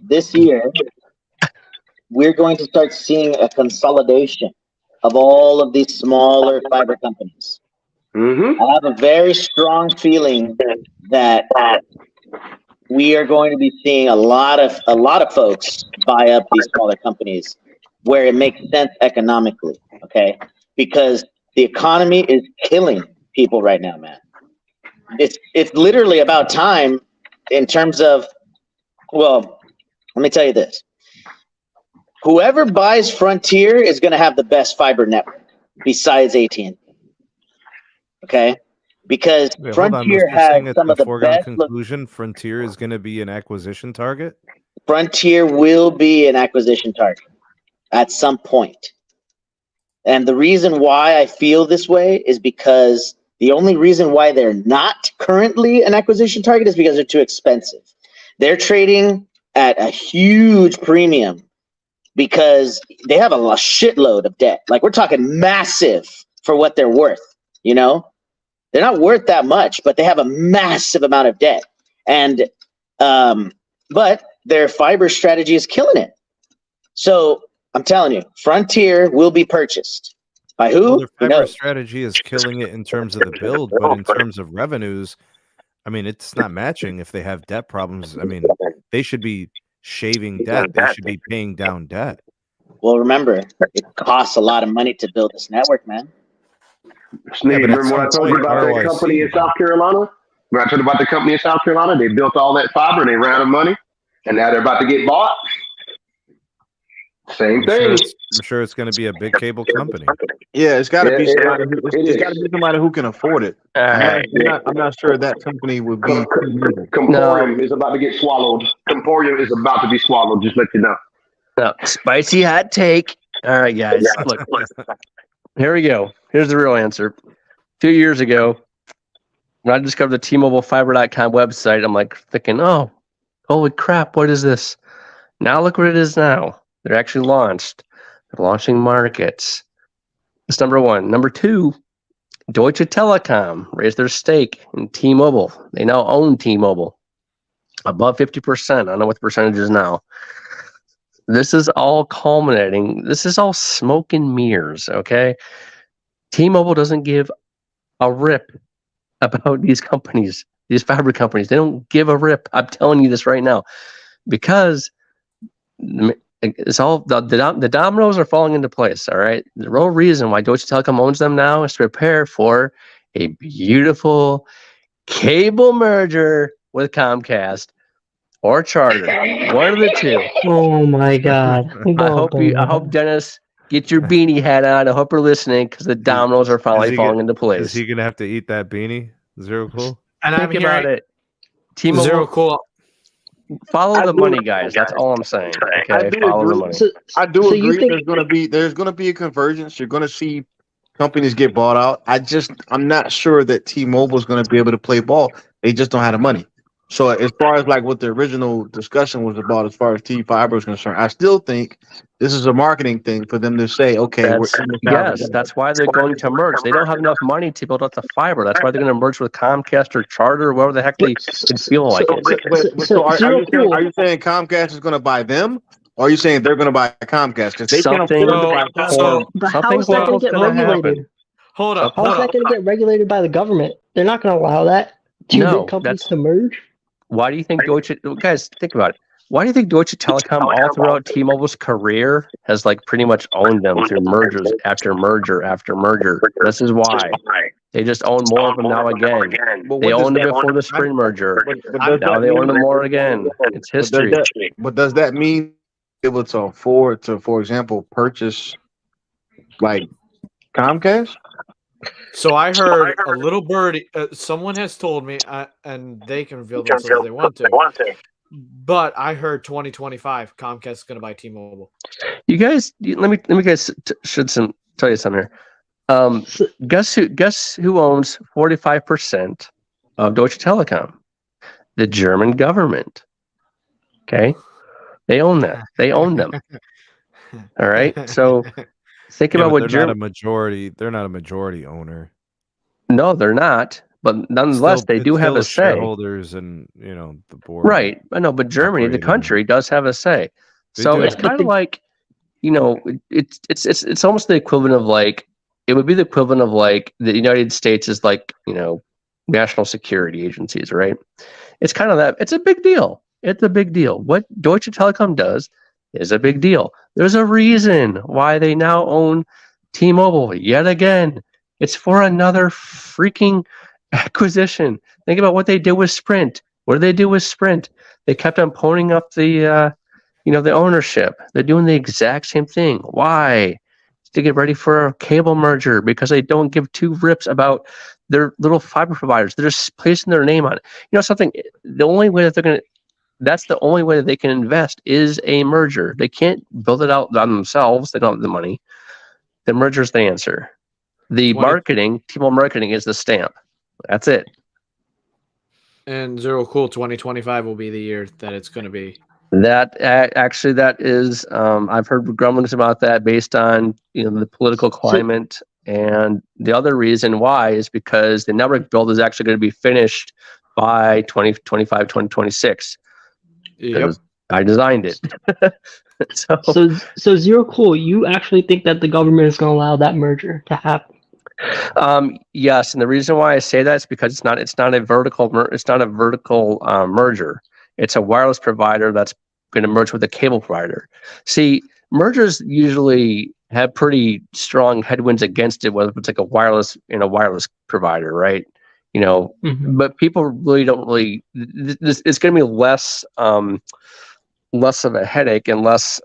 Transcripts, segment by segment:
this year, we're going to start seeing a consolidation of all of these smaller fiber companies. Mm-hmm. I have a very strong feeling that we are going to be seeing a lot of folks buy up these smaller companies where it makes sense economically, okay? Because the economy is killing people right now, man. It's literally about time in terms of, well, let me tell you this. Whoever buys Frontier is going to have the best fiber network besides AT&T. Okay? Because Frontier has some of the best. Conclusion, Frontier is going to be an acquisition target? Frontier will be an acquisition target at some point. And the reason why I feel this way is because the only reason why they're not currently an acquisition target is because they're too expensive. They're trading at a huge premium because they have a shitload of debt. Like, we're talking massive for what they're worth, you know? They're not worth that much, but they have a massive amount of debt. And but their fiber strategy is killing it. So I'm telling you, Frontier will be purchased. By who? Well, their fiber strategy is killing it in terms of the build, but in terms of revenues, I mean, it's not matching if they have debt problems. I mean, they should be shaving debt. They should be paying down debt. Well, remember, it costs a lot of money to build this network, man. Sneed, remember what I told you about that company in South Carolina? Remember I told you about the company in South Carolina? They built all that fiber and they ran out of money, and now they're about to get bought. Same thing. I'm sure it's going to be a big cable company. Yeah, it's got to be somebody. It's got to be somebody who can afford it. I'm not sure that company would be. Comporium is about to get swallowed. Comporium is about to be swallowed. Just let you know. No, spicy hot take. All right, guys. Look. Here we go. Here's the real answer. 2 years ago, when I discovered the tmobilefiber.com website, I'm like thinking, oh, holy crap, what is this? Now look what it is now. They're actually launched. They're launching markets. That's number one. Number two, Deutsche Telekom raised their stake in T-Mobile. They now own T-Mobile. Above 50%. I don't know what the percentage is now. This is all culminating. This is all smoke and mirrors, okay? T-Mobile doesn't give a rip about these companies, these fiber companies. They don't give a rip. I'm telling you this right now. Because it's all the dominoes are falling into place, all right? The real reason why Deutsche Telekom owns them now is to prepare for a beautiful cable merger with Comcast or Charter. One of the two. Oh my God. I hope Dennis, get your beanie hat on. I hope you're listening because the dominoes are finally falling into place. Is he going to have to eat that beanie? Zero cool? And think about it. T-Mobile, Zero cool. Follow the money, guys. That's all I'm saying. Okay? Follow the money. I do agree there's gonna be a convergence. You're gonna see companies get bought out. I'm not sure that T-Mobile is gonna be able to play ball. They just don't have the money. So as far as like what the original discussion was about, as far as T-Fiber is concerned, I still think this is a marketing thing for them to say, okay, that's why they're going to merge. They don't have enough money to build out the fiber. That's why they're going to merge with Comcast or Charter, or whatever the heck they feel like. Are you saying Comcast is going to buy them? Or are you saying they're going to buy Comcast? Because they can't afford to buy Comcast. But how is that going to get regulated? Hold up. How is that going to get regulated by the government? They're not going to allow that. Two big companies to merge? Why do you think guys, think about it. Why do you think Deutsche Telekom all throughout T-Mobile's career has like pretty much owned them through mergers after merger after merger? This is why. They just own more of them now again. They owned it before the Sprint merger. Now they own them more again. It's history. But does that mean able to afford to, for example, purchase like Comcast? So I heard a little birdie. Someone has told me, and they can reveal themselves if they want to. But I heard 2025 Comcast is going to buy T-Mobile. You guys, let me guys tell you something here. Guess who owns 45% of Deutsche Telekom? The German government. Okay, they own that. They own them. All right, so. Think about what they're not a majority. They're not a majority owner. No, they're not. but nonetheless, they do have a say. Shareholders and the board. Right, I know, but Germany, the country, does have a say. So it's kind of like, it's almost the equivalent of like, it would be the equivalent of like the United States is like, national security agencies, right? It's kind of that. It's a big deal. It's a big deal. What Deutsche Telekom does is a big deal. There's a reason why they now own T-Mobile yet again. It's for another freaking acquisition. Think about what they did with Sprint. What did they do with Sprint? They kept on ponying up the ownership. They're doing the exact same thing. Why? To get ready for a cable merger, because they don't give two rips about their little fiber providers. They're just placing their name on it. Something. The only way that that's the only way that they can invest is a merger. They can't build it out on themselves. They don't have the money. The merger is the answer. The marketing, T-Mobile marketing, is the stamp. That's it. And Zero Cool 2025 will be the year that it's going to be. That actually, that is, I've heard grumblings about that based on the political climate, and the other reason why is because the network build is actually going to be finished by 2025, 2026. Yep, I designed it. So Zero Cool, you actually think that the government is going to allow that merger to happen? Yes, and the reason why I say that is because it's not a vertical merger. It's a wireless provider that's going to merge with a cable provider. See, mergers usually have pretty strong headwinds against it, whether it's like a wireless provider, right? But people really don't really. It's going to be less of a headache and less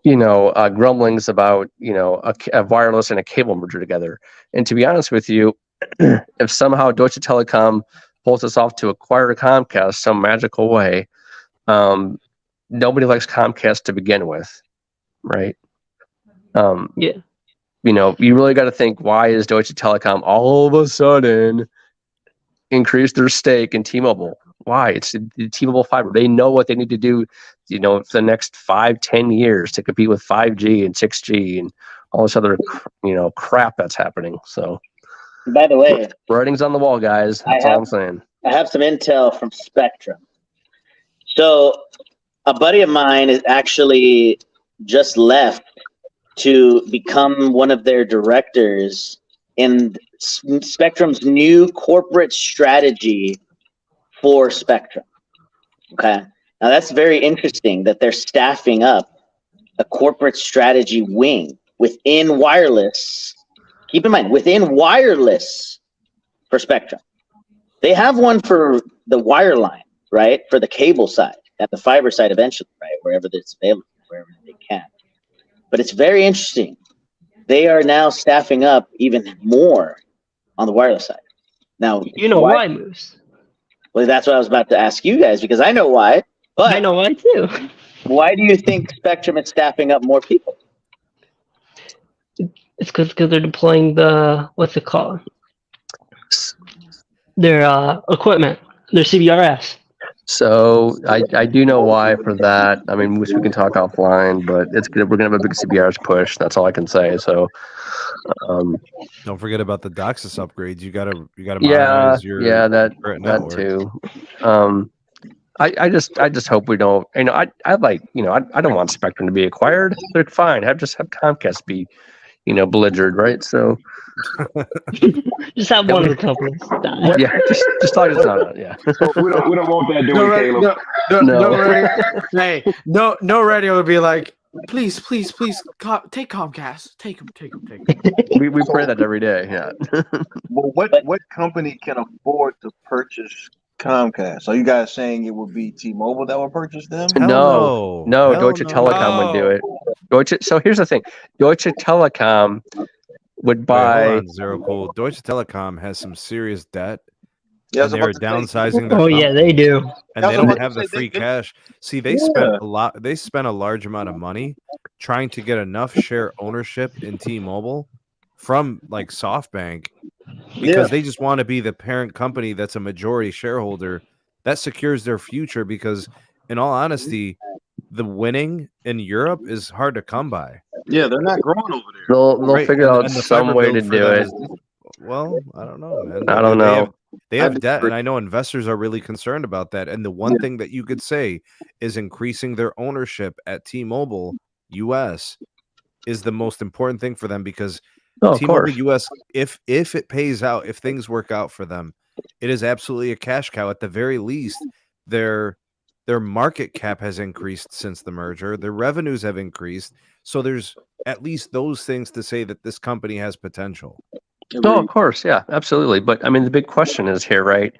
grumblings about a wireless and a cable merger together. And to be honest with you, if somehow Deutsche Telekom pulls us off to acquire Comcast some magical way, nobody likes Comcast to begin with, right? Yeah. You really got to think, why is Deutsche Telekom all of a sudden increase their stake in T-Mobile? Why? It's the T-Mobile fiber. They know what they need to do, for the next 5-10 years to compete with 5G and 6G and all this other, crap that's happening. So, by the way, writing's on the wall, guys. That's all I'm saying. I have some intel from Spectrum. So, a buddy of mine is actually just left to become one of their directors in Spectrum's new corporate strategy for Spectrum. Okay. Now that's very interesting that they're staffing up a corporate strategy wing within wireless. Keep in mind, within wireless for Spectrum. They have one for the wireline, right? For the cable side and the fiber side eventually, right? Wherever it's available, wherever they can. But it's very interesting. They are now staffing up even more on the wireless side. Now, why, Moose? Well, that's what I was about to ask you guys, because I know why. But I know why too. Why do you think Spectrum is staffing up more people? It's because they're deploying what's it called? Their equipment, their CBRS. So I do know why for that. I mean, we can talk offline, but it's good. We're gonna have a big CBRS push. That's all I can say. So don't forget about the DOCSIS upgrades. You gotta modernize your that too. I just hope we don't. I don't want Spectrum to be acquired. They're fine. Just have Comcast be, belligerent, right? So just have one of the companies die. Yeah, just talk us on it. Yeah, we don't want that doing Caleb. No, no radio would be like, please, take Comcast, take them. We pray that every day. Yeah. Well, what company can afford to purchase Comcast? Are you guys saying it would be T-Mobile that would purchase them? No. Deutsche Telekom would do it. So here's the thing: Deutsche Telekom would buy. Zero Cool. Deutsche Telekom has some serious debt. Yeah, and they're downsizing. Their yeah, they do. And they don't have the free cash. See, they spent a lot. They spent a large amount of money trying to get enough share ownership in T-Mobile from like SoftBank, because they just want to be the parent company that's a majority shareholder. That secures their future, because in all honesty, the winning in Europe is hard to come by. Yeah, they're not growing over there. They'll figure out some way to do it. Well, I don't know, man. I don't know. They have debt, and I know investors are really concerned about that. And the one thing that you could say is increasing their ownership at T-Mobile US is the most important thing for them, because T-Mobile US, if it pays out, if things work out for them, it is absolutely a cash cow. At the very least, their market cap has increased since the merger. Their revenues have increased. So there's at least those things to say that this company has potential. Oh, of course. Yeah, absolutely. But I mean, the big question is here, right,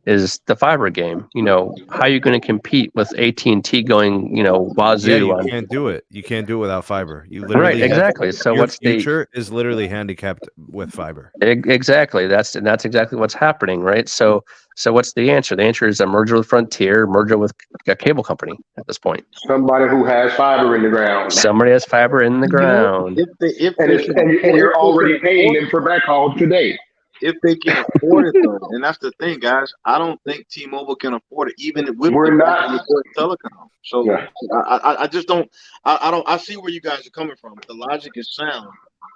is the fiber game. How are you going to compete with AT&T going, wazoo? Yeah, you can't do it. You can't do it without fiber. You literally exactly. So your what's future is literally handicapped with fiber. Exactly. That's exactly what's happening, right? So what's the answer? The answer is a merger with Frontier, merger with a cable company at this point. Somebody who has fiber in the ground. Somebody has fiber in the ground. And you're already paying them for backhaul today. If they can afford it, though, and that's the thing, guys. I don't think T-Mobile can afford it, even with telecom. So I just don't. I see where you guys are coming from. The logic is sound,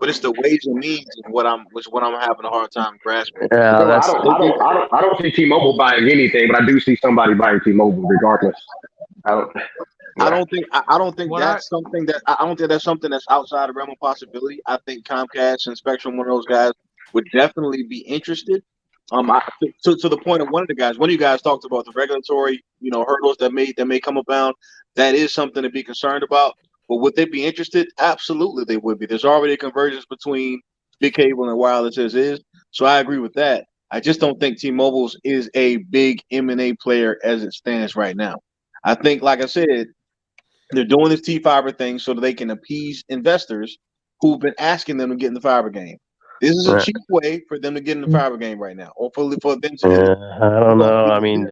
but it's the ways and means of what I'm having a hard time grasping. Yeah, I don't see T-Mobile buying anything, but I do see somebody buying T-Mobile regardless. I don't think that's something that's outside of realm of possibility. I think Comcast and Spectrum, one of those guys, would definitely be interested. To the point of one of you guys talked about the regulatory, hurdles that may come about. That is something to be concerned about. But would they be interested? Absolutely, they would be. There's already a convergence between big cable and wireless as is. So I agree with that. I just don't think T-Mobile's is a big M&A player as it stands right now. I think, like I said, they're doing this T-Fiber thing so that they can appease investors who've been asking them to get in the fiber game. This is a cheap way for them to get in the fiber game right now, or for them to. I don't know. I mean,